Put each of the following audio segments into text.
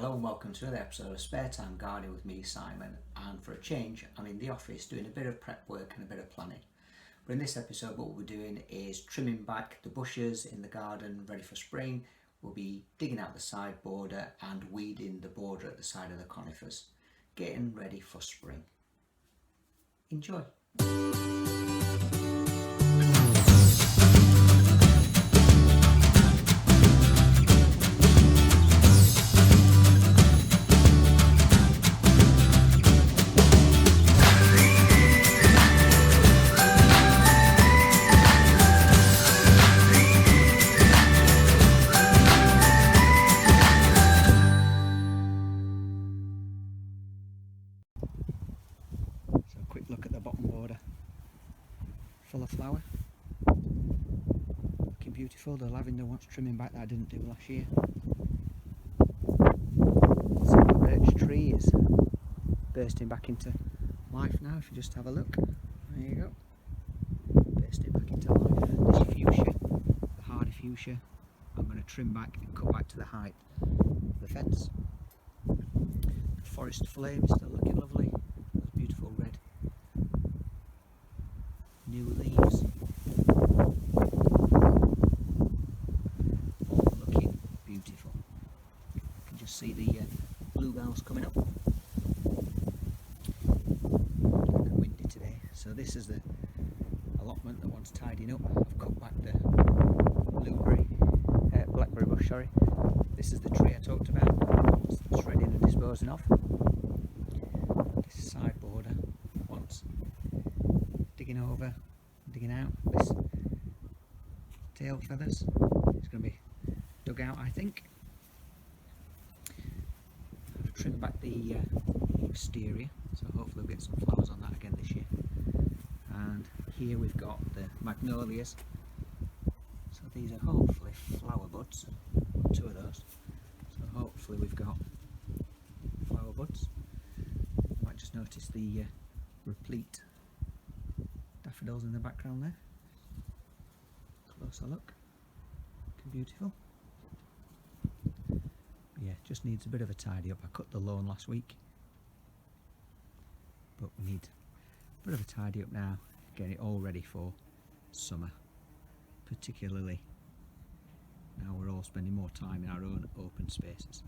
Hello and welcome to another episode of Spare Time Gardening with me, Simon, and for a change I'm in the office doing a bit of prep work and a bit of planning. But in this episode what we're doing is trimming back the bushes in the garden ready for spring. We'll be digging out the side border and weeding the border at the side of the conifers, getting ready for spring. Enjoy! Quick look at the bottom border, full of flower, looking beautiful. The lavender wants trimming back that I didn't do last year. So the birch tree is bursting back into life now. If you just have a look, there you go, bursting back into life. This fuchsia, the hardy fuchsia, I'm going to trim back and cut back to the height of the fence. The forest flame is still looking lovely, those beautiful red new leaves, all looking beautiful. You can just see the bluebells coming up. Looking windy today, so this is the allotment that wants tidying up. I've cut back the blackberry bush, sorry. This is the tree I talked about, shredding and disposing of. This side border wants digging over, digging out. This tail feathers is going to be dug out, I think. I've trimmed back the wisteria, so hopefully we'll get some flowers on that again this year. And here we've got the magnolias, so these are hopefully flower buds, two of those, so hopefully we've got flower buds. You might just notice the replete daffodils in the background there. Closer look, looking beautiful. Yeah, just needs a bit of a tidy up. I cut the lawn last week, but we need a bit of a tidy up now, getting it all ready for summer, particularly now we're all spending more time in our own open spaces.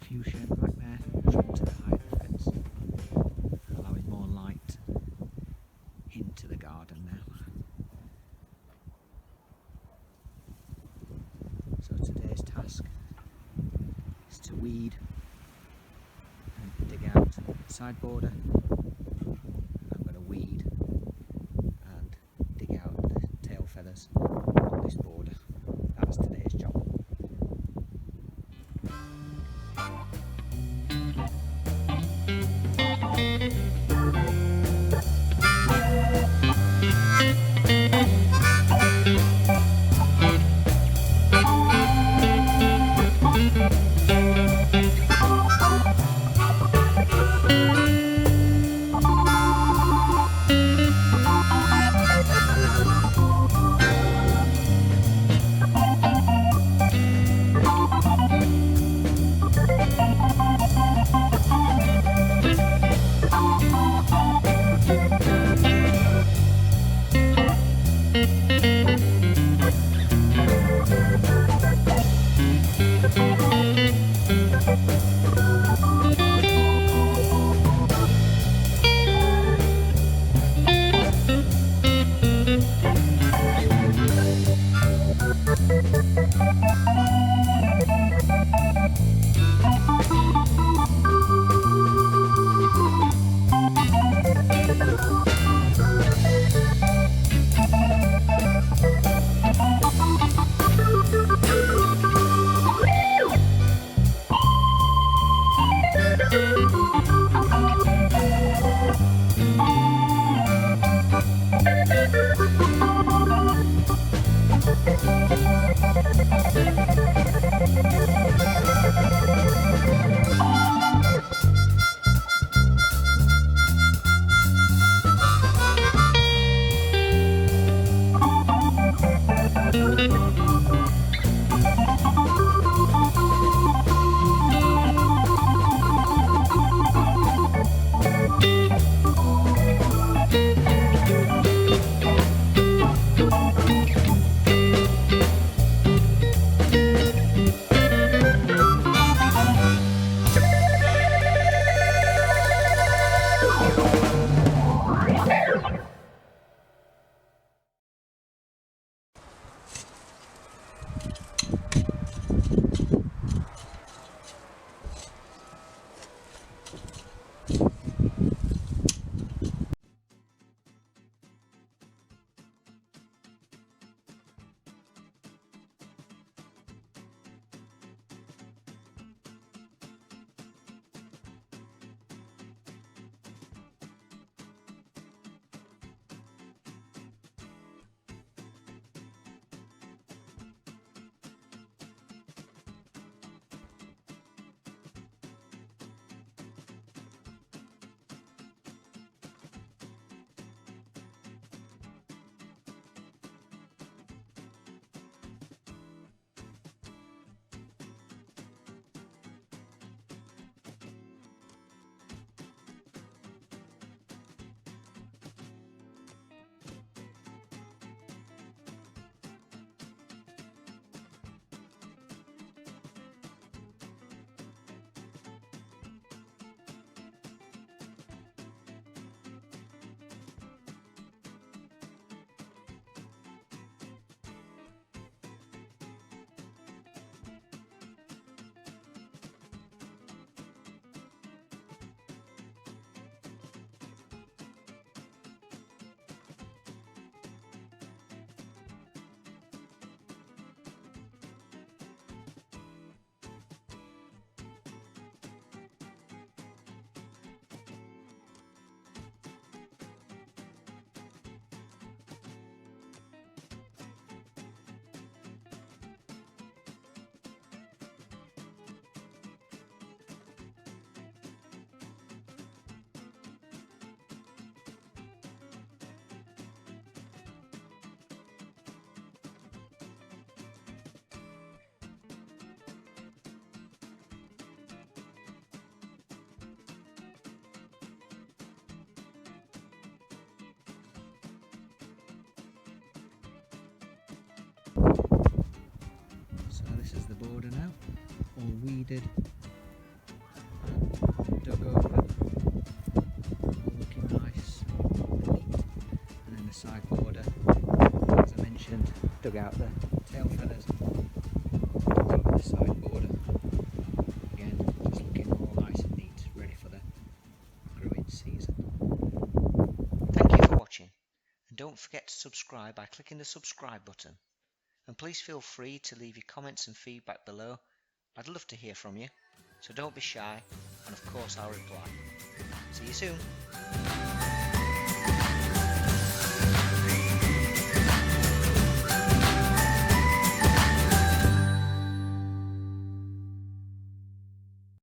fuchsia back there, trimmed to the height of the fence, allowing more light into the garden now. So today's task is to weed and dig out the side border. I'm going to weed and dig out the tail feathers on this border. That's today's job. So this is the border now, all weeded dug out the tail feathers over the side border. Again, just looking all nice and neat, ready for the growing season. Thank you for watching, and don't forget to subscribe by clicking the subscribe button. And please feel free to leave your comments and feedback below. I'd love to hear from you, so don't be shy, and of course I'll reply. See you soon.